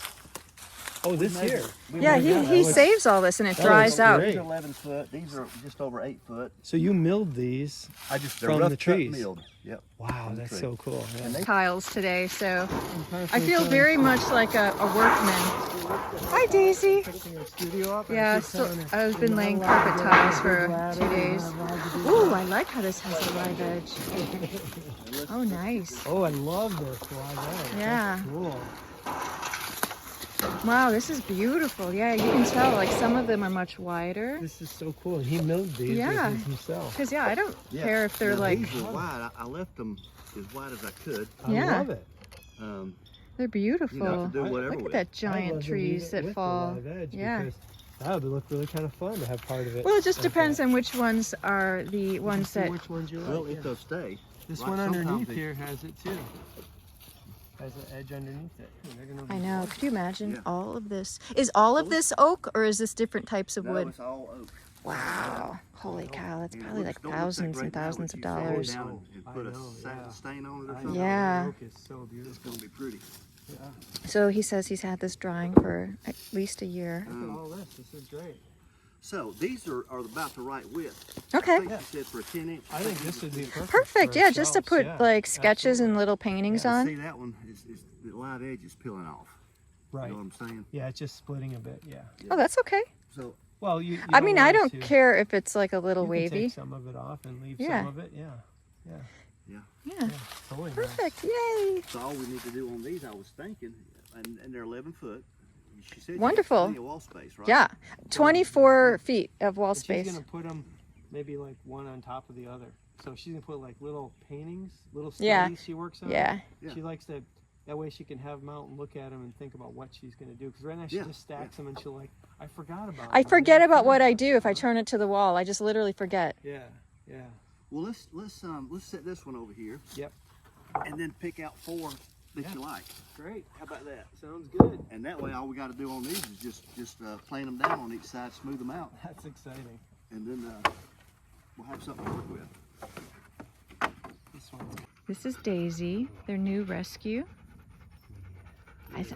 Oh, this measured- here. we Yeah, measured- he saves all this and it that dries looks out. great. These are 11 foot. These are just over 8 foot. So you milled these. I just they're From rough the cut trees. milled. Yep. Wow, From the that's tree. so cool. Yeah. And they Tiles today, so I feel very much like a workman. Hi, Daisy. Fixing our studio up. Yeah, so I've been laying carpet tiles for 2 days. Ooh, I like how this has a live edge. Oh, nice. Oh, I love this. Wow, Yeah. That's cool. Wow, this is beautiful. Yeah, you can tell, like, some of them are much wider. This is so cool. And he milled these Yeah. with himself. Because, yeah, I don't Yeah. care if they're, Now, like, these were wide. I left them as wide as I could. I Yeah. love it. they're beautiful. You know, to do whatever Look at with. that I giant love to leave trees it that with the fall. live edge Yeah. because that would look really kind of fun to have part of it. Well, it just like depends that. on which ones are the You can ones see that... which ones you like. Well, yeah. if they'll stay. This Like one sometimes underneath they- here has it too. Has an edge underneath it. They're gonna I be know. awesome. Could you imagine Yeah. all of this? Is all of this oak or is this different types of No, wood? it's all oak. Wow. Holy cow. That's And it probably looks- like don't look thousands right and now, thousands but of you sand it dollars. down and I put a know, yeah. stain on it or I something. know, Yeah. the oak is so It's beautiful. gonna be pretty. Yeah. So he says he's had this drawing for at least a year. Look at all this. This is great. So these are about the right width. Okay. I think she said for a 10-inch. I think this would be perfect. Perfect. for Yeah, just to shelves, put yeah, like sketches absolutely. and little paintings Yeah, on. see that one is the live edge is peeling off. Right. You know what I'm saying? Yeah, it's just splitting a bit. Yeah. Oh, that's okay. So Well, you I mean, I want don't to- care if it's like a little You can wavy. take some of it off and leave Yeah. some of it. Yeah. Yeah. Yeah. Totally. nice. Perfect. Yay. So all we need to do on these, I was thinking, and they're 11 foot. She said you had Wonderful. plenty of wall space, right? Yeah. 24 feet of wall And space. she's gonna put them maybe like one on top of the other. So she's gonna put like little paintings, little Yeah. studies she works on. Yeah. Yeah. She likes to. That way she can have them out and look at them and think about what she's gonna do. Because right now she Yeah, just stacks them and she'll like, I forgot about. I them. forget never about what I finished do if I them." turn it to the wall. I just literally forget. Yeah. Yeah. Well, let's set this one over here. Yep. And then pick out 4 that Yeah. you like. Great. How about that? Sounds good. And that way, all we got to do on these is just plane them down on each side, smooth them out, That's exciting. and then we'll have something to work with. This one's This is Daisy, their new rescue.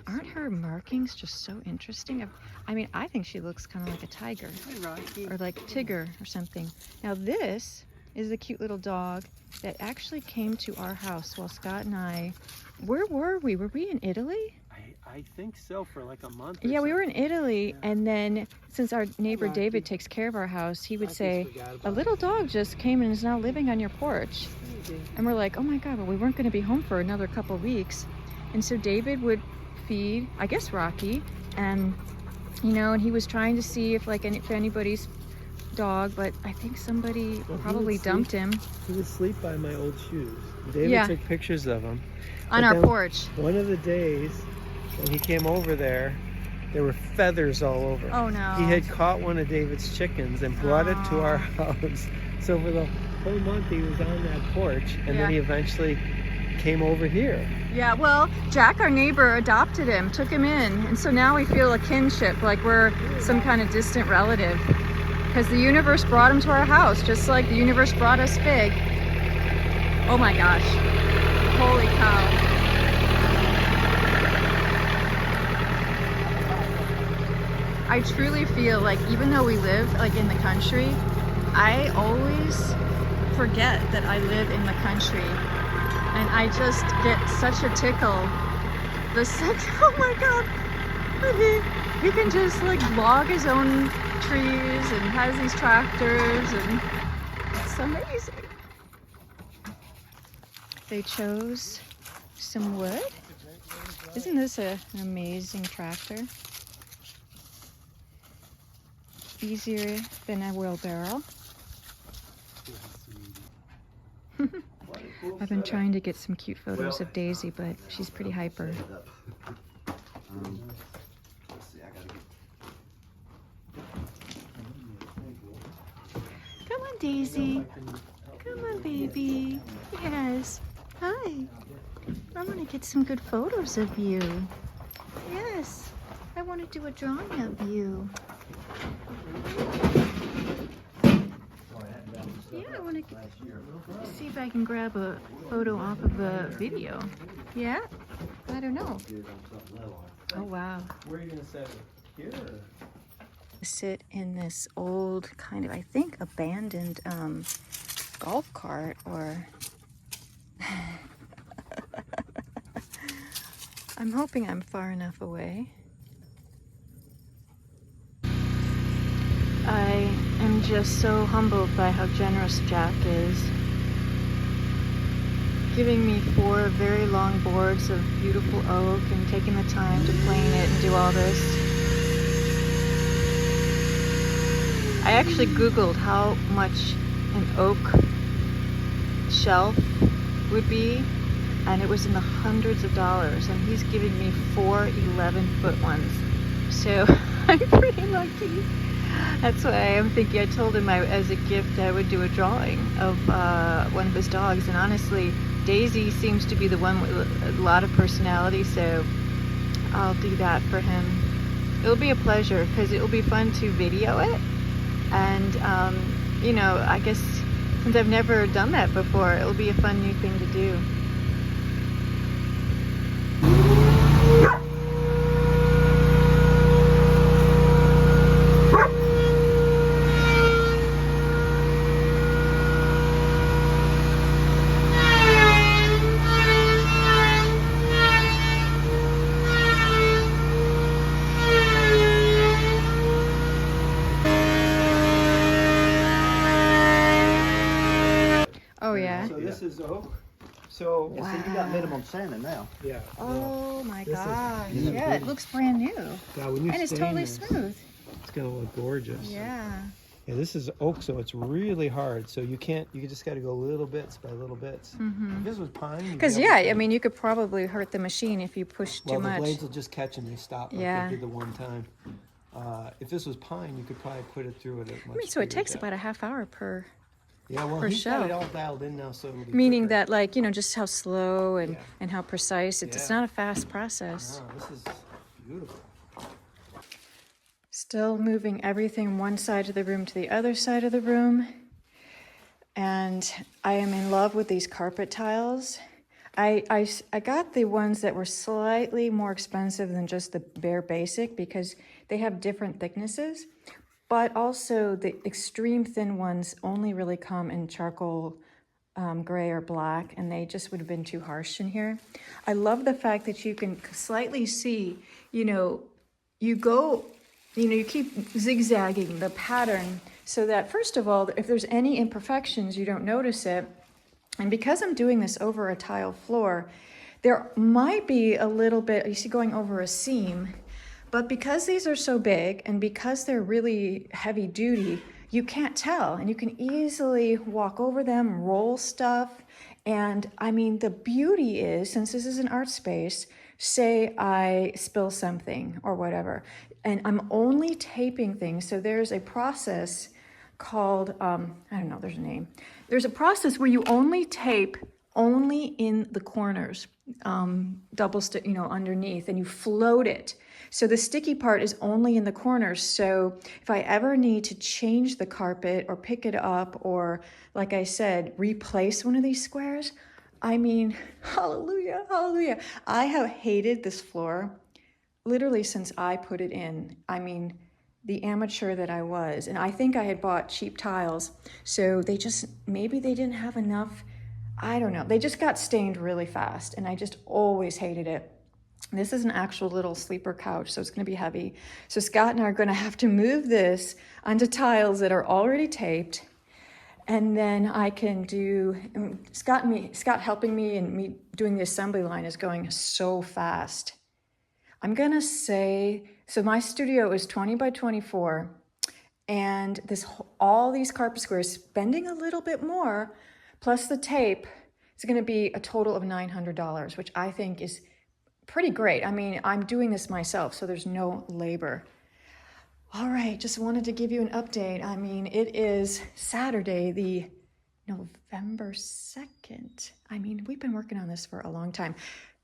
Aren't her markings just so interesting? I mean, I think she looks kind of like a tiger or like Tigger or something. Now this is the cute little dog that actually came to our house while Scott and I, where were we? Were we in Italy? I think so for like a month. Or Yeah, we were in something. Italy, Yeah. and then since our neighbor Rocky. David takes care of our house, he would I just say, forgot a about little dog just came and is now living on your porch. it. And we're like, oh my God, well, we weren't going to be home for another couple weeks. And so David would feed, I guess, Rocky. And, you know, and he was trying to see if if anybody's dog, but I think somebody Well, he probably would dumped sleep- him He would sleep by my old shoes. David Yeah. took pictures of him. on But our then- porch. One of the days when he came over there were feathers all over. Oh no. He had caught one of David's chickens and brought it to our house. So for the whole month he was on that porch, and Yeah. then he eventually came over here. Yeah, well, Jack, our neighbor, adopted him, took him in. And so now we feel a kinship, like we're some kind of distant relative. Because the universe brought him to our house, just like the universe brought us Fig. Oh my gosh. Holy cow. I truly feel like even though we live like in the country, I always forget that I live in the country. And I just get such a tickle. Oh my God. He can just like log his own trees and has these tractors, and it's amazing. They chose some wood. Isn't this an amazing tractor? Easier than a wheelbarrow. I've been trying to get some cute photos of Daisy, but she's pretty hyper. Let's see, I gotta get. Come on, Daisy. Come on, baby. Yes. Hi. I want to get some good photos of you. Yes. I want to do a drawing of you. Yeah, I want to see if I can grab a photo off of a video. Yeah? Go I don't know. Do it on something lower. Oh, wow. Where are you gonna set it? Here or? Sit in this old kind of, I think, abandoned golf cart or... I'm hoping I'm far enough away. I am just so humbled by how generous Jack is. Giving me 4 very long boards of beautiful oak and taking the time to plane it and do all this. I actually Googled how much an oak shelf would be, and it was in the hundreds of dollars, and he's giving me 4 11-foot ones. So I'm pretty lucky. That's why I'm thinking, I told him as a gift I would do a drawing of one of his dogs, and honestly, Daisy seems to be the one with a lot of personality, so I'll do that for him. It'll be a pleasure because it will be fun to video it, and you know, I guess since I've never done that before, it'll be a fun new thing to do. Oh yeah. So this is oak. So And see, you got minimum sanding now. yeah. Oh my This is gosh. beautiful. Yeah, it looks brand new. Yeah, when you And it's stain totally this, smooth. it's gonna look gorgeous. Yeah. Yeah, this is oak, so it's really hard. So you just got to go little bits by little bits. If this was pine, you'd be Because, able yeah, to- I mean, you could probably hurt the machine if you push too well, the much. blades will just catch and they stop like Yeah. they did the one time. If this was pine, you could probably put it through it at much I mean, so it bigger takes depth. about a half hour per. Yeah, well, per he's got it shelf. all dialed in now, so it'll be Meaning quicker. that, like, you know, just how slow and, Yeah. and how precise. It's Yeah. not a fast process. Oh, this is beautiful. Still moving everything one side of the room to the other side of the room. And I am in love with these carpet tiles. I got the ones that were slightly more expensive than just the bare basic because they have different thicknesses. But also the extreme thin ones only really come in charcoal gray or black, and they just would have been too harsh in here. I love the fact that you can slightly see, you know, you keep zigzagging the pattern so that, first of all, if there's any imperfections, you don't notice it. And because I'm doing this over a tile floor, there might be a little bit, you see, going over a seam. But because these are so big and because they're really heavy duty, you can't tell, and you can easily walk over them, roll stuff. And I mean, the beauty is, since this is an art space, say I spill something or whatever, and I'm only taping things. So there's a process called, I don't know, there's a name. There's a process where you only tape only in the corners, underneath, and you float it. So the sticky part is only in the corners. So if I ever need to change the carpet or pick it up or, like I said, replace one of these squares, I mean, hallelujah, hallelujah. I have hated this floor literally since I put it in. I mean, the amateur that I was. And I think I had bought cheap tiles. So maybe they didn't have enough. I don't know. They just got stained really fast. And I just always hated it. This is an actual little sleeper couch, so it's going to be heavy. So Scott and I are going to have to move this onto tiles that are already taped. And then I can do, Scott helping me and me doing the assembly line is going so fast. I'm going to say, so my studio is 20 by 24, and all these carpet squares, spending a little bit more, plus the tape, is going to be a total of $900, which I think is pretty great. I mean, I'm doing this myself, so there's no labor. All right, just wanted to give you an update. I mean, it is Saturday, the November 2nd. I mean, we've been working on this for a long time.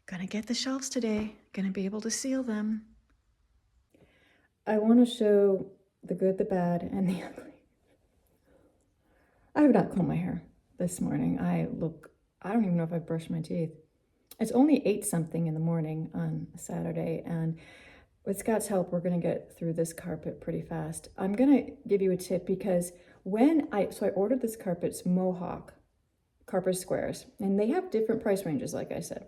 Gonna get the shelves today, gonna be able to seal them. I want to show the good, the bad, and the ugly. I have not combed my hair this morning. I don't even know if I've brushed my teeth. It's only 8 something in the morning on Saturday, and with Scott's help, we're gonna get through this carpet pretty fast. I'm gonna give you a tip because so I ordered this carpet, it's Mohawk carpet squares, and they have different price ranges, like I said.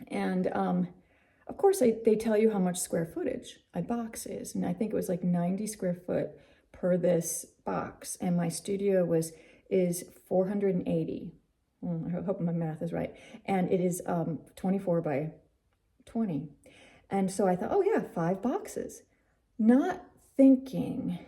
And of course, they tell you how much square footage a box is, and I think it was like 90 square foot per this box, and my studio is 480. I hope my math is right, and it is 24 by 20. And so I thought, oh yeah, 5 boxes, not thinking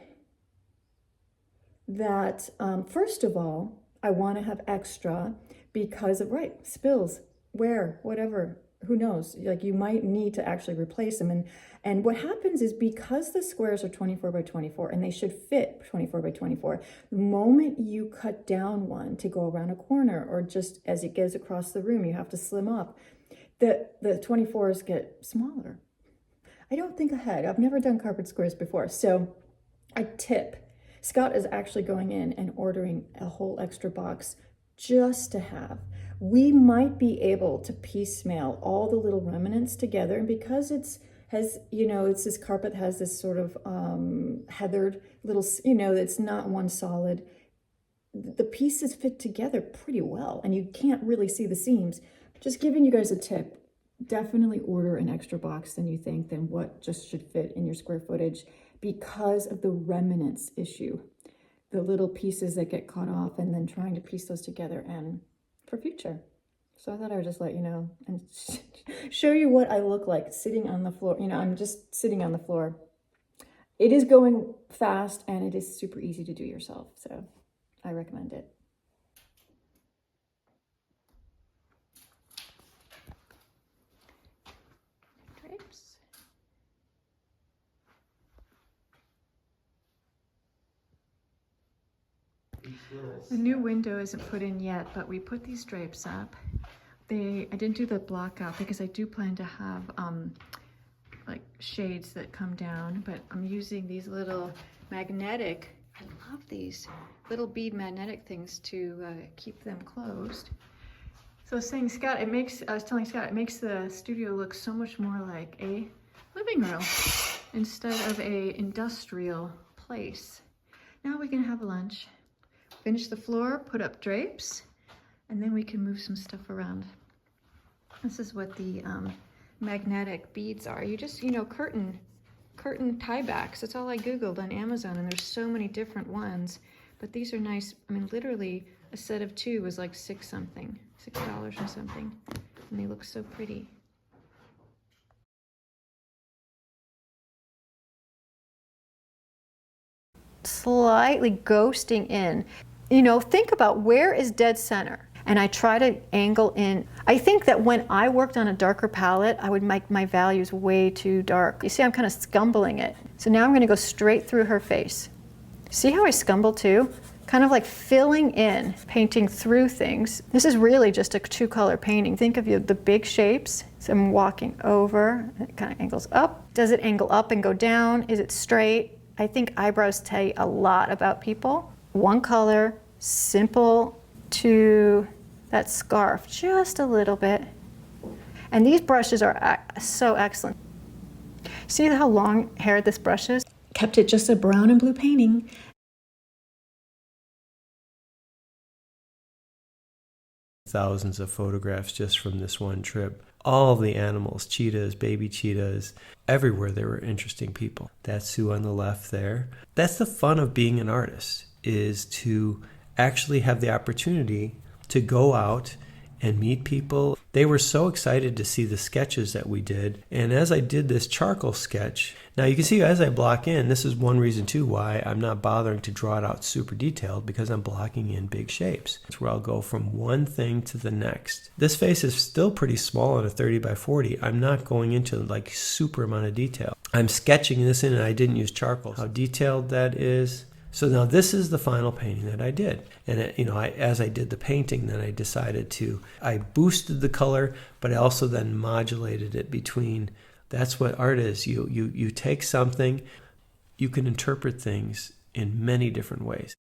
that first of all, I want to have extra because of, right, spills, wear, whatever, who knows, like you might need to actually replace them. And what happens is, because the squares are 24 by 24 and they should fit 24 by 24, the moment you cut down one to go around a corner, or just as it goes across the room, you have to slim up, the 24s get smaller. I don't think ahead. I've never done carpet squares before. So a tip, Scott is actually going in and ordering a whole extra box just to have. We might be able to piecemeal all the little remnants together, and because it's this carpet has this sort of heathered little, it's not one solid. The pieces fit together pretty well, and you can't really see the seams. Just giving you guys a tip. Definitely order an extra box than you think, than what just should fit in your square footage, because of the remnants issue. The little pieces that get cut off, and then trying to piece those together, and for future. So I thought I would just let you know and show you what I look like sitting on the floor. I'm just sitting on the floor. It is going fast, and it is super easy to do yourself. So I recommend it. Drapes. The new window isn't put in yet, but we put these drapes up. I didn't do the block out because I do plan to have like shades that come down, but I'm using these little magnetic, I love these little bead magnetic things to keep them closed. So I was telling Scott, it makes the studio look so much more like a living room instead of a industrial place. Now we can have lunch, finish the floor, put up drapes, and then we can move some stuff around. This is what the magnetic beads are. You just, curtain tiebacks. That's all I Googled on Amazon, and there's so many different ones. But these are nice. I mean, literally a set of 2 was like $6 or something. And they look so pretty. Slightly ghosting in. Think about where is dead center. And I try to angle in. I think that when I worked on a darker palette, I would make my values way too dark. You see, I'm kind of scumbling it. So now I'm going to go straight through her face. See how I scumble too? Kind of like filling in, painting through things. This is really just a 2-color painting. Think of the big shapes. So I'm walking over, and it kind of angles up. Does it angle up and go down? Is it straight? I think eyebrows tell you a lot about people. 1 color, simple, to that scarf just a little bit. And these brushes are so excellent. See how long haired this brush is? Kept it just a brown and blue painting. Thousands of photographs just from this one trip. All of the animals, cheetahs, baby cheetahs, everywhere there were interesting people. That's Sue on the left there. That's the fun of being an artist, is to actually have the opportunity to go out and meet people. They were so excited to see the sketches that we did. And as I did this charcoal sketch, now you can see as I block in, this is one reason too why I'm not bothering to draw it out super detailed, because I'm blocking in big shapes. It's where I'll go from one thing to the next. This face is still pretty small at a 30 by 40. I'm not going into like super amount of detail. I'm sketching this in, and I didn't use charcoal. How detailed that is. So now this is the final painting that I did. And as I did the painting, then I decided I boosted the color, but I also then modulated it between. That's what art is. You take something, you can interpret things in many different ways.